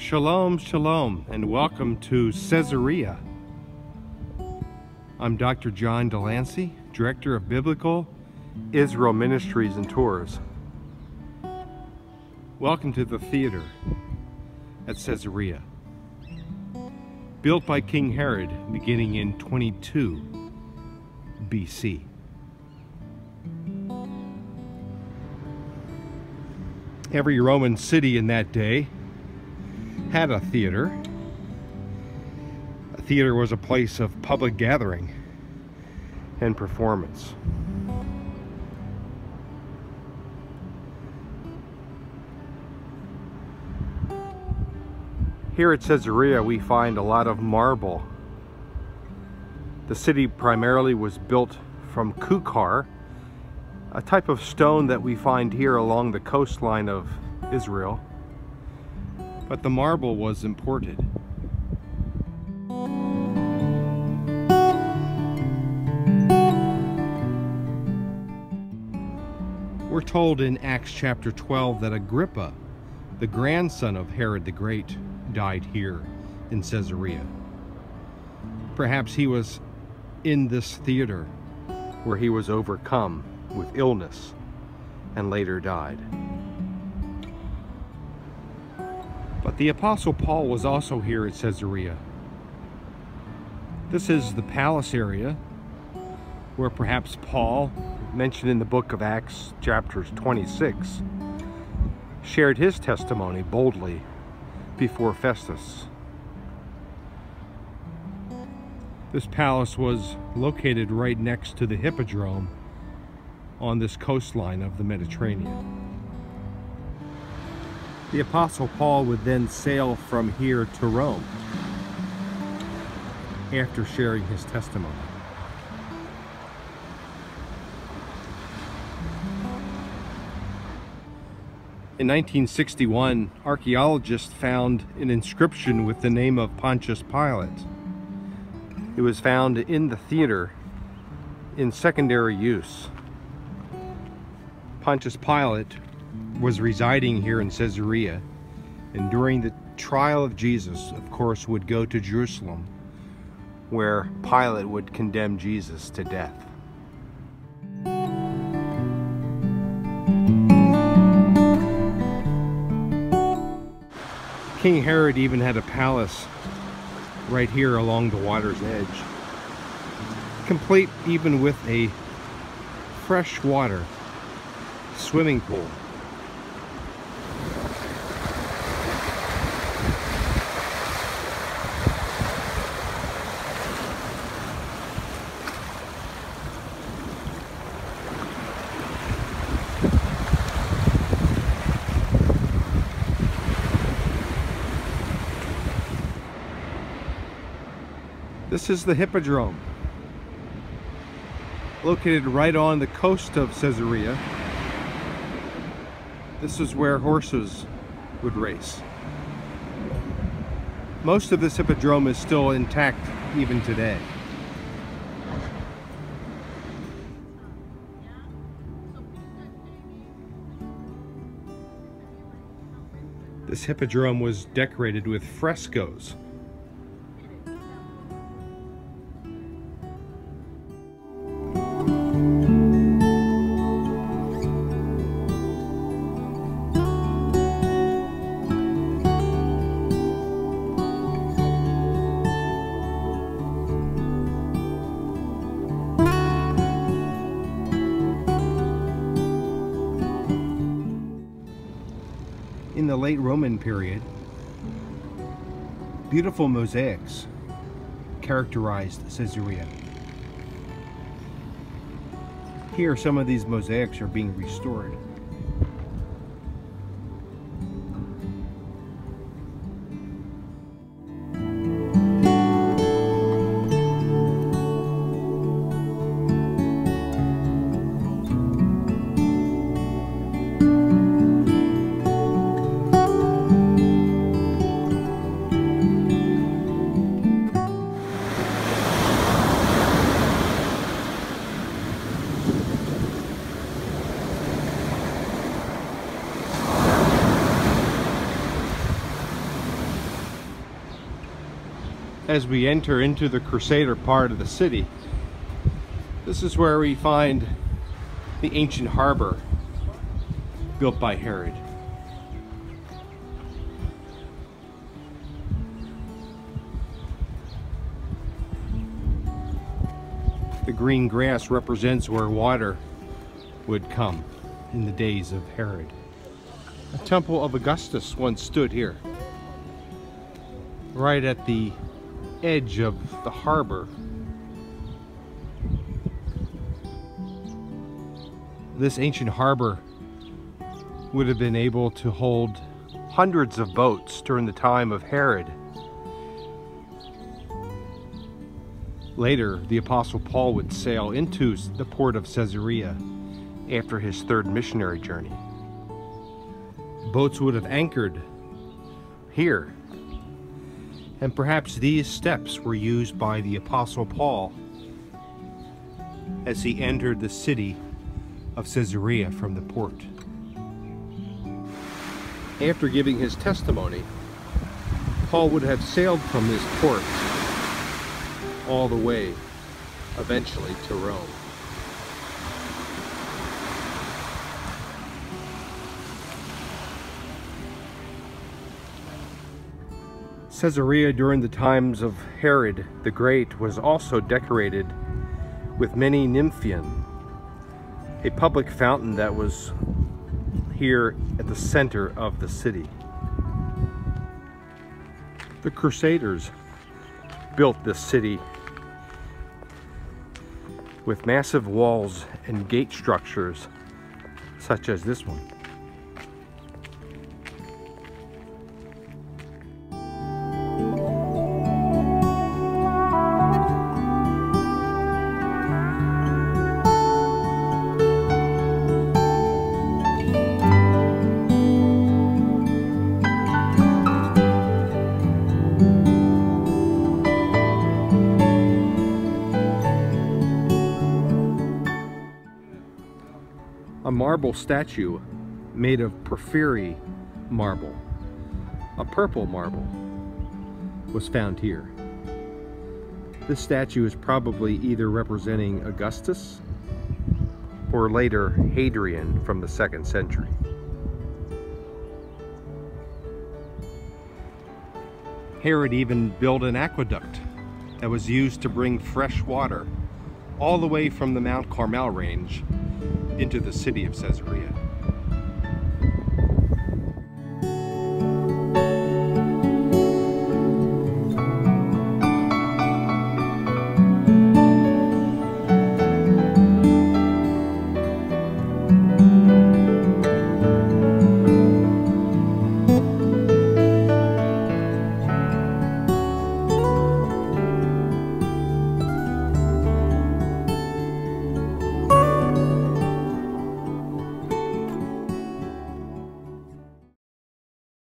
Shalom, shalom, and welcome to Caesarea. I'm Dr. John Delancey, Director of Biblical Israel Ministries and Tours. Welcome to the theater at Caesarea, built by King Herod beginning in 22 BC. Every Roman city in that day had a theater. A theater was a place of public gathering and performance. Here at Caesarea we find a lot of marble. The city primarily was built from kukar, a type of stone that we find here along the coastline of Israel. But the marble was imported. We're told in Acts chapter 12 that Agrippa, the grandson of Herod the Great, died here in Caesarea. Perhaps he was in this theater where he was overcome with illness and later died. But the Apostle Paul was also here at Caesarea. This is the palace area where perhaps Paul, mentioned in the book of Acts chapter 26, shared his testimony boldly before Festus. This palace was located right next to the Hippodrome on this coastline of the Mediterranean. The Apostle Paul would then sail from here to Rome after sharing his testimony. In 1961, archaeologists found an inscription with the name of Pontius Pilate. It was found in the theater in secondary use. Pontius Pilate was residing here in Caesarea, and during the trial of Jesus, of course, would go to Jerusalem, where Pilate would condemn Jesus to death. King Herod even had a palace right here along the water's edge, complete even with a freshwater swimming pool. This is the Hippodrome, located right on the coast of Caesarea. This is where horses would race. Most of this Hippodrome is still intact even today. This Hippodrome was decorated with frescoes. In the late Roman period, beautiful mosaics characterized Caesarea. Here, some of these mosaics are being restored. As we enter into the Crusader part of the city, this is where we find the ancient harbor built by Herod. The green grass represents where water would come in the days of Herod. The temple of Augustus once stood here, right at the edge of the harbor. This ancient harbor would have been able to hold hundreds of boats during the time of Herod. Later, the Apostle Paul would sail into the port of Caesarea after his third missionary journey. Boats would have anchored here, and perhaps these steps were used by the Apostle Paul as he entered the city of Caesarea from the port. After giving his testimony, Paul would have sailed from this port all the way, eventually, to Rome. Caesarea during the times of Herod the Great was also decorated with many nymphaeon, a public fountain that was here at the center of the city. The Crusaders built this city with massive walls and gate structures such as this one. A marble statue made of porphyry marble, a purple marble, was found here. This statue is probably either representing Augustus or later Hadrian from the 2nd century. Herod even built an aqueduct that was used to bring fresh water all the way from the Mount Carmel range into the city of Caesarea.